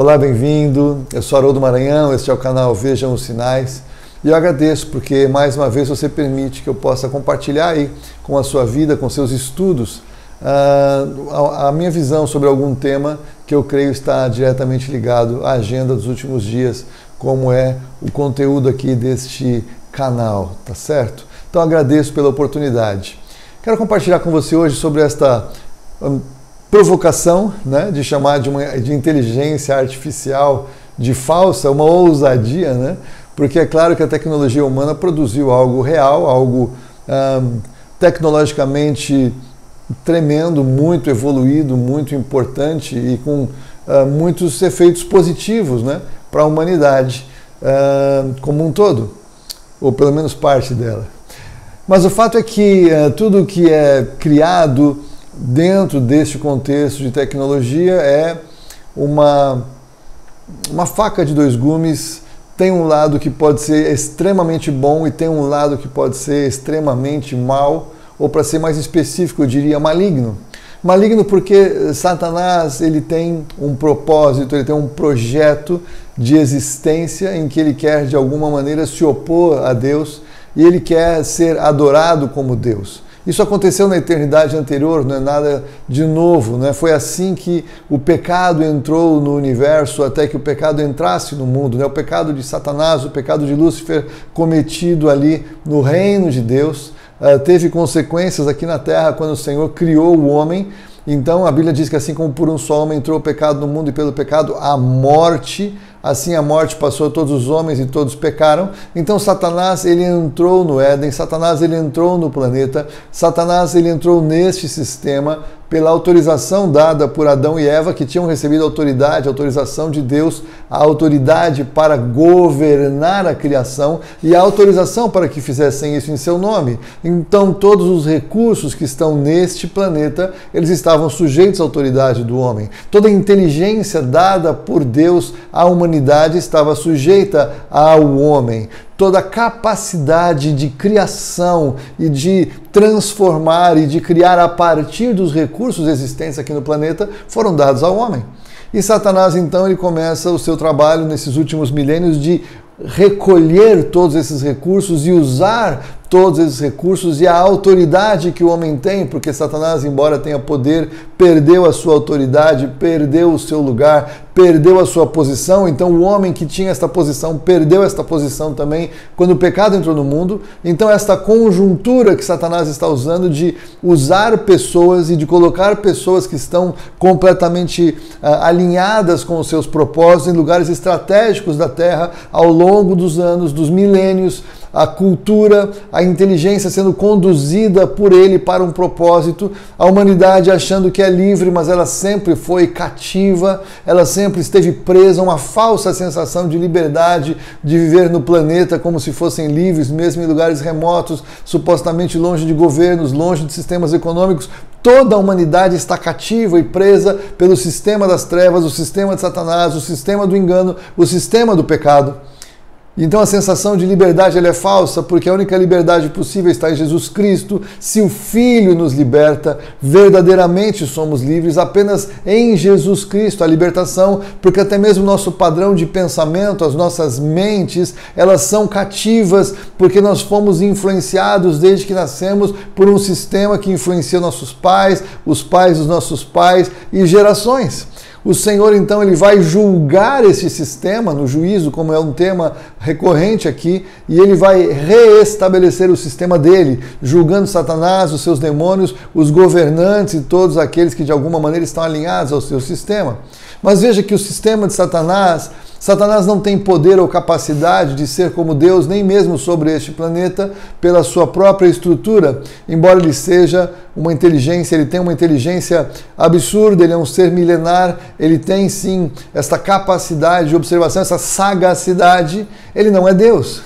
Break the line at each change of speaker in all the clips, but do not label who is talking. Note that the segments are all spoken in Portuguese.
Olá, bem-vindo. Eu sou Haroldo Maranhão, este é o canal Vejam os Sinais. E eu agradeço porque, mais uma vez, você permite que eu possa compartilhar aí com a sua vida, com seus estudos, a minha visão sobre algum tema que eu creio está diretamente ligado à agenda dos últimos dias, como é o conteúdo aqui deste canal, tá certo? Então agradeço pela oportunidade. Quero compartilhar com você hoje sobre esta provocação, né, de chamar de inteligência artificial de falsa, uma ousadia, né? Porque é claro que a tecnologia humana produziu algo real, algo tecnologicamente tremendo, muito evoluído, muito importante e com muitos efeitos positivos, né, para a humanidade como um todo, ou pelo menos parte dela. Mas o fato é que tudo que é criado dentro deste contexto de tecnologia é uma faca de dois gumes. Tem um lado que pode ser extremamente bom e tem um lado que pode ser extremamente mal, ou para ser mais específico, eu diria maligno. Maligno porque Satanás ele tem um propósito, ele tem um projeto de existência em que ele quer de alguma maneira se opor a Deus e ele quer ser adorado como Deus. Isso aconteceu na eternidade anterior, não é nada de novo, né? Foi assim que o pecado entrou no universo, até que o pecado entrasse no mundo, né? O pecado de Satanás, o pecado de Lúcifer cometido ali no reino de Deus, teve consequências aqui na terra quando o Senhor criou o homem. Então a Bíblia diz que assim como por um só homem entrou o pecado no mundo e pelo pecado a morte, assim a morte passou a todos os homens e todos pecaram. Então Satanás ele entrou no Éden, Satanás ele entrou no planeta, Satanás ele entrou neste sistema pela autorização dada por Adão e Eva, que tinham recebido autorização de Deus, a autoridade para governar a criação e a autorização para que fizessem isso em seu nome. Então todos os recursos que estão neste planeta, eles estavam sujeitos à autoridade do homem. Toda a inteligência dada por Deus à humanidade estava sujeita ao homem. Toda a capacidade de criação e de transformar e de criar a partir dos recursos existentes aqui no planeta foram dados ao homem. E Satanás, então, ele começa o seu trabalho nesses últimos milênios de recolher todos esses recursos e usar todos esses recursos e a autoridade que o homem tem, porque Satanás, embora tenha poder, perdeu a sua autoridade, perdeu o seu lugar, perdeu a sua posição. Então o homem que tinha esta posição perdeu esta posição também quando o pecado entrou no mundo. Então esta conjuntura que Satanás está usando de usar pessoas e de colocar pessoas que estão completamente alinhadas com os seus propósitos em lugares estratégicos da Terra ao longo dos anos, dos milênios, a cultura, a inteligência sendo conduzida por ele para um propósito, a humanidade achando que é livre, mas ela sempre foi cativa, ela sempre esteve presa a uma falsa sensação de liberdade, de viver no planeta como se fossem livres, mesmo em lugares remotos, supostamente longe de governos, longe de sistemas econômicos. Toda a humanidade está cativa e presa pelo sistema das trevas, o sistema de Satanás, o sistema do engano, o sistema do pecado. Então a sensação de liberdade ela é falsa, porque a única liberdade possível está em Jesus Cristo. Se o Filho nos liberta, verdadeiramente somos livres apenas em Jesus Cristo, a libertação, porque até mesmo o nosso padrão de pensamento, as nossas mentes, elas são cativas, porque nós fomos influenciados desde que nascemos por um sistema que influencia nossos pais, os pais dos nossos pais e gerações. O Senhor, então, ele vai julgar esse sistema no juízo, como é um tema recorrente aqui, e ele vai reestabelecer o sistema dele, julgando Satanás, os seus demônios, os governantes e todos aqueles que de alguma maneira estão alinhados ao seu sistema. Mas veja que o sistema de Satanás não tem poder ou capacidade de ser como Deus, nem mesmo sobre este planeta, pela sua própria estrutura, embora ele seja uma inteligência, ele tem uma inteligência absurda, ele é um ser milenar, ele tem sim esta capacidade de observação, essa sagacidade. Ele não é Deus,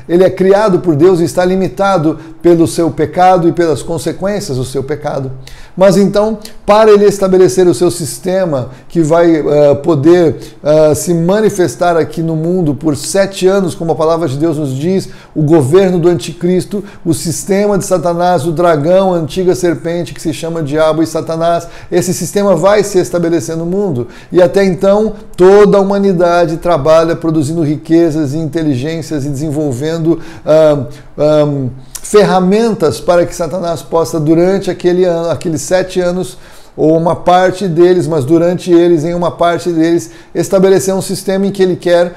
ele é criado por Deus e está limitado pelo seu pecado e pelas consequências do seu pecado. Mas então, para ele estabelecer o seu sistema, que vai poder se manifestar aqui no mundo por 7 anos, como a palavra de Deus nos diz, o governo do anticristo, o sistema de Satanás, o dragão, a antiga serpente, serpente que se chama Diabo e Satanás. Esse sistema vai se estabelecer no mundo. E até então, toda a humanidade trabalha produzindo riquezas e inteligências e desenvolvendo ferramentas para que Satanás possa, durante aqueles 7 anos, ou uma parte deles, mas durante eles, em uma parte deles, estabelecer um sistema em que ele quer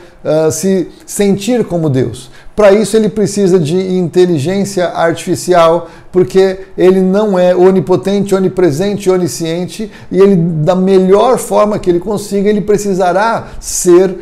se sentir como Deus. Para isso ele precisa de inteligência artificial, porque ele não é onipotente, onipresente, onisciente, e ele, da melhor forma que ele consiga, ele precisará ser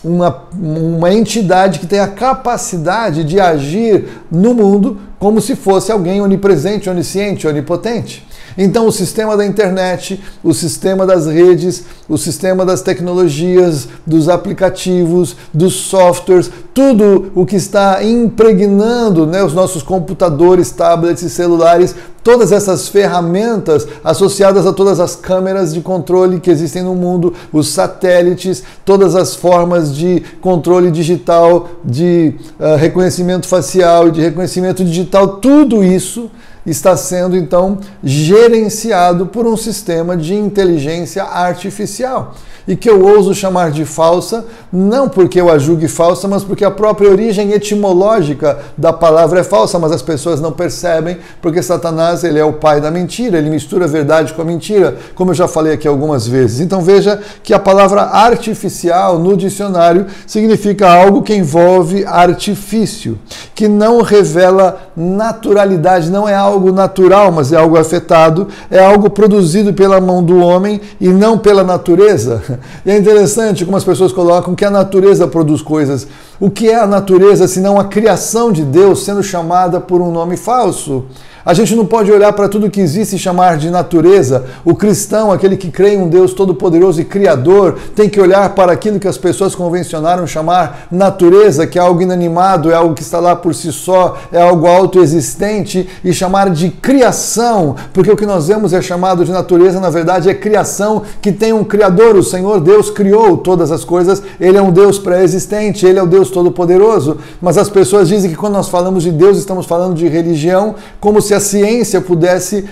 uma entidade que tem a capacidade de agir no mundo como se fosse alguém onipresente, onisciente, onipotente. Então o sistema da internet, o sistema das redes, o sistema das tecnologias, dos aplicativos, dos softwares, tudo o que está impregnando, né, os nossos computadores, tablets e celulares, todas essas ferramentas associadas a todas as câmeras de controle que existem no mundo, os satélites, todas as formas de controle digital, de reconhecimento facial e de reconhecimento digital, tudo isso está sendo, então, gerenciado por um sistema de inteligência artificial. E que eu ouso chamar de falsa, não porque eu a julgue falsa, mas porque a própria origem etimológica da palavra é falsa, mas as pessoas não percebem, porque Satanás, ele é o pai da mentira, ele mistura a verdade com a mentira, como eu já falei aqui algumas vezes. Então veja que a palavra artificial no dicionário significa algo que envolve artifício, que não revela naturalidade, não é algo natural, mas é algo afetado, é algo produzido pela mão do homem e não pela natureza. E é interessante como as pessoas colocam que a natureza produz coisas. O que é a natureza senão a criação de Deus sendo chamada por um nome falso? A gente não pode olhar para tudo que existe e chamar de natureza. O cristão, aquele que crê em um Deus todo-poderoso e criador, tem que olhar para aquilo que as pessoas convencionaram chamar natureza, que é algo inanimado, é algo que está lá por si só, é algo autoexistente, e chamar de criação, porque o que nós vemos é chamado de natureza, na verdade é criação que tem um criador. O Senhor Deus criou todas as coisas, Ele é um Deus pré-existente, Ele é o Deus todo-poderoso, mas as pessoas dizem que quando nós falamos de Deus, estamos falando de religião, como se a ciência pudesse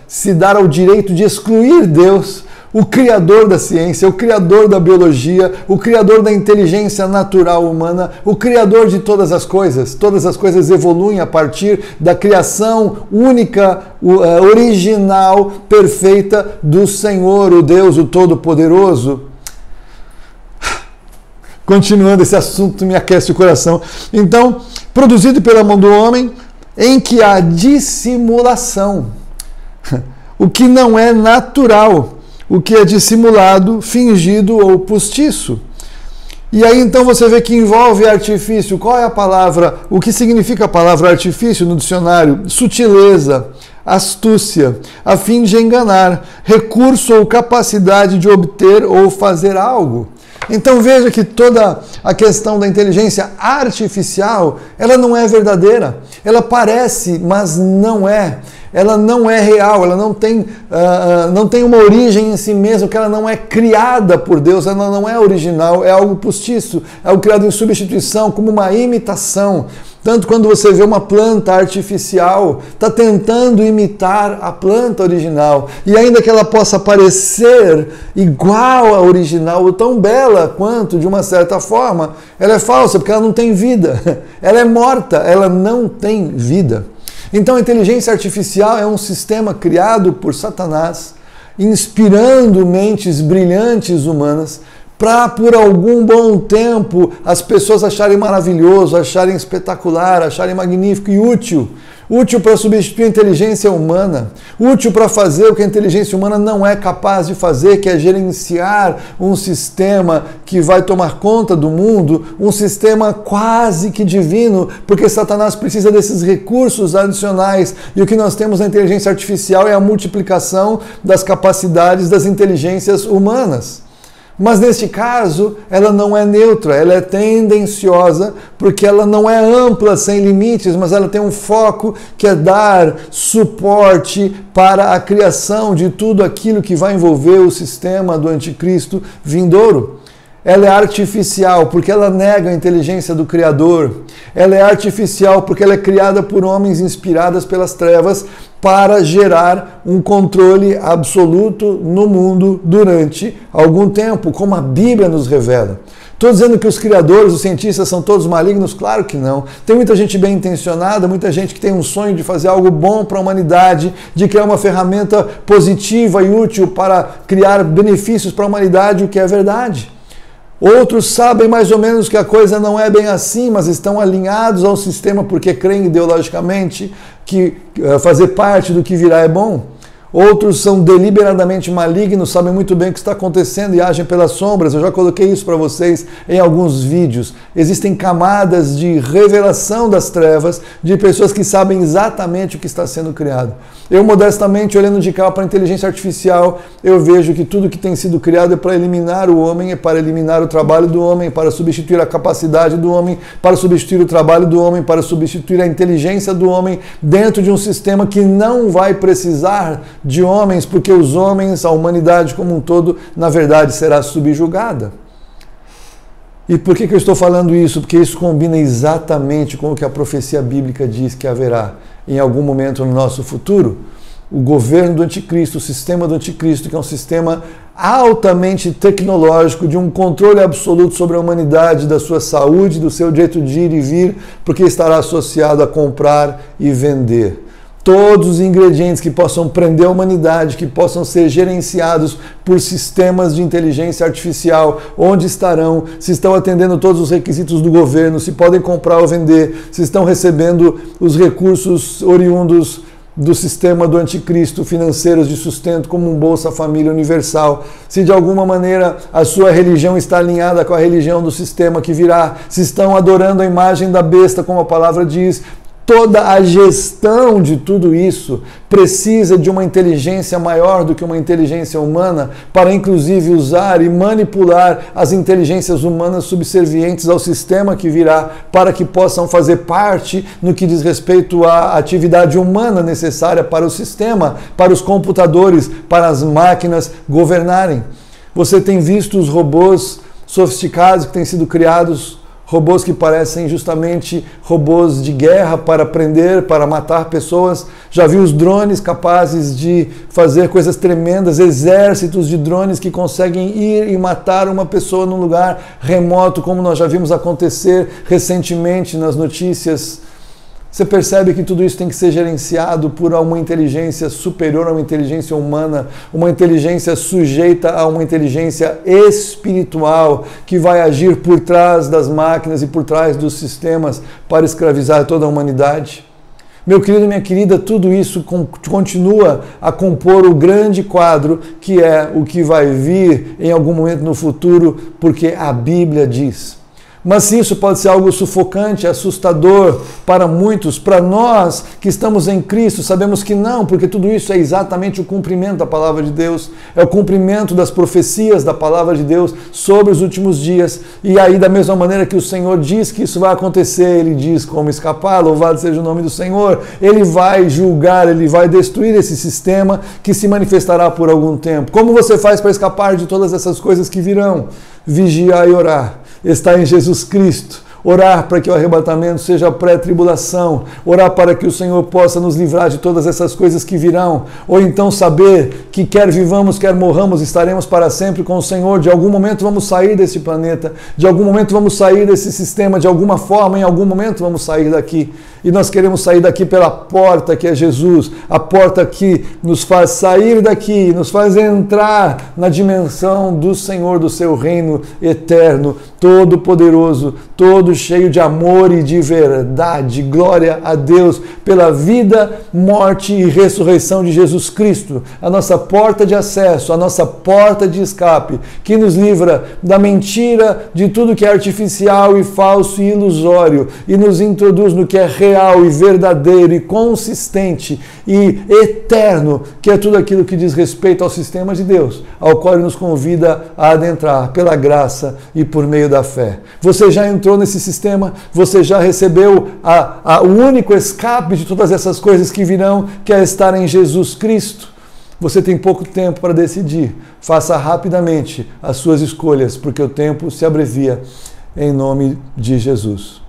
se dar ao direito de excluir Deus, o criador da ciência, o criador da biologia, o criador da inteligência natural humana, o criador de todas as coisas. Todas as coisas evoluem a partir da criação única, original, perfeita do Senhor, o Deus, o Todo-Poderoso. Continuando, esse assunto me aquece o coração. Então, produzido pela mão do homem, em que há dissimulação, o que não é natural, o que é dissimulado, fingido ou postiço. E aí então você vê que envolve artifício. Qual é a palavra? O que significa a palavra artifício no dicionário? Sutileza, astúcia, a fim de enganar, recurso ou capacidade de obter ou fazer algo. Então veja que toda a questão da inteligência artificial, ela não é verdadeira. Ela parece, mas não é. Ela não é real, ela não tem uma origem em si mesma, que ela não é criada por Deus, ela não é original, é algo postiço, é algo criado em substituição, como uma imitação. Tanto quando você vê uma planta artificial, está tentando imitar a planta original. E ainda que ela possa parecer igual à original, ou tão bela quanto, de uma certa forma, ela é falsa, porque ela não tem vida. Ela é morta, ela não tem vida. Então a inteligência artificial é um sistema criado por Satanás, inspirando mentes brilhantes humanas, para por algum bom tempo as pessoas acharem maravilhoso, acharem espetacular, acharem magnífico e útil. Útil para substituir a inteligência humana, útil para fazer o que a inteligência humana não é capaz de fazer, que é gerenciar um sistema que vai tomar conta do mundo, um sistema quase que divino, porque Satanás precisa desses recursos adicionais, e o que nós temos na inteligência artificial é a multiplicação das capacidades das inteligências humanas. Mas neste caso, ela não é neutra, ela é tendenciosa, porque ela não é ampla, sem limites, mas ela tem um foco que é dar suporte para a criação de tudo aquilo que vai envolver o sistema do anticristo vindouro. Ela é artificial porque ela nega a inteligência do Criador. Ela é artificial porque ela é criada por homens inspirados pelas trevas para gerar um controle absoluto no mundo durante algum tempo, como a Bíblia nos revela. Estou dizendo que os criadores, os cientistas são todos malignos? Claro que não. Tem muita gente bem intencionada, muita gente que tem um sonho de fazer algo bom para a humanidade, de criar uma ferramenta positiva e útil para criar benefícios para a humanidade, o que é verdade. Outros sabem mais ou menos que a coisa não é bem assim, mas estão alinhados ao sistema porque creem ideologicamente que fazer parte do que virá é bom. Outros são deliberadamente malignos, sabem muito bem o que está acontecendo e agem pelas sombras. Eu já coloquei isso para vocês em alguns vídeos. Existem camadas de revelação das trevas de pessoas que sabem exatamente o que está sendo criado. Eu, modestamente, olhando de cá para a inteligência artificial, eu vejo que tudo que tem sido criado é para eliminar o homem, é para eliminar o trabalho do homem, para substituir a capacidade do homem, para substituir o trabalho do homem, para substituir a inteligência do homem dentro de um sistema que não vai precisar de homens, porque os homens, a humanidade como um todo, na verdade, será subjugada. E por que eu estou falando isso? Porque isso combina exatamente com o que a profecia bíblica diz que haverá em algum momento no nosso futuro. O governo do anticristo, o sistema do anticristo, que é um sistema altamente tecnológico, de um controle absoluto sobre a humanidade, da sua saúde, do seu jeito de ir e vir, porque estará associado a comprar e vender. Todos os ingredientes que possam prender a humanidade, que possam ser gerenciados por sistemas de inteligência artificial, onde estarão, se estão atendendo todos os requisitos do governo, se podem comprar ou vender, se estão recebendo os recursos oriundos do sistema do anticristo, financeiros de sustento, como um Bolsa Família Universal, se de alguma maneira a sua religião está alinhada com a religião do sistema que virá, se estão adorando a imagem da besta, como a palavra diz. Toda a gestão de tudo isso precisa de uma inteligência maior do que uma inteligência humana para, inclusive, usar e manipular as inteligências humanas subservientes ao sistema que virá para que possam fazer parte no que diz respeito à atividade humana necessária para o sistema, para os computadores, para as máquinas governarem. Você tem visto os robôs sofisticados que têm sido criados, robôs que parecem justamente robôs de guerra para prender, para matar pessoas. Já vi os drones capazes de fazer coisas tremendas, exércitos de drones que conseguem ir e matar uma pessoa num lugar remoto, como nós já vimos acontecer recentemente nas notícias. Você percebe que tudo isso tem que ser gerenciado por uma inteligência superior a uma inteligência humana, uma inteligência sujeita a uma inteligência espiritual que vai agir por trás das máquinas e por trás dos sistemas para escravizar toda a humanidade. Meu querido e minha querida, tudo isso continua a compor o grande quadro que é o que vai vir em algum momento no futuro, porque a Bíblia diz. Mas se isso pode ser algo sufocante, assustador para muitos, para nós que estamos em Cristo, sabemos que não, porque tudo isso é exatamente o cumprimento da palavra de Deus, é o cumprimento das profecias da palavra de Deus sobre os últimos dias. E aí, da mesma maneira que o Senhor diz que isso vai acontecer, Ele diz como escapar, louvado seja o nome do Senhor, Ele vai julgar, Ele vai destruir esse sistema que se manifestará por algum tempo. Como você faz para escapar de todas essas coisas que virão? Vigiar e orar. Está em Jesus Cristo. Orar para que o arrebatamento seja pré-tribulação, orar para que o Senhor possa nos livrar de todas essas coisas que virão, ou então saber que quer vivamos, quer morramos, estaremos para sempre com o Senhor. De algum momento vamos sair desse planeta, de algum momento vamos sair desse sistema, de alguma forma, em algum momento vamos sair daqui. E nós queremos sair daqui pela porta que é Jesus, a porta que nos faz sair daqui, nos faz entrar na dimensão do Senhor, do seu reino eterno, todo-poderoso, todo cheio de amor e de verdade. Glória a Deus pela vida, morte e ressurreição de Jesus Cristo, a nossa porta de acesso, a nossa porta de escape, que nos livra da mentira, de tudo que é artificial e falso e ilusório, e nos introduz no que é real e verdadeiro e consistente e eterno, que é tudo aquilo que diz respeito ao sistema de Deus, ao qual Ele nos convida a adentrar pela graça e por meio da fé. Você já entrou nesse sistema? Você já recebeu o único escape de todas essas coisas que virão, que é estar em Jesus Cristo? Você tem pouco tempo para decidir. Faça rapidamente as suas escolhas, porque o tempo se abrevia em nome de Jesus.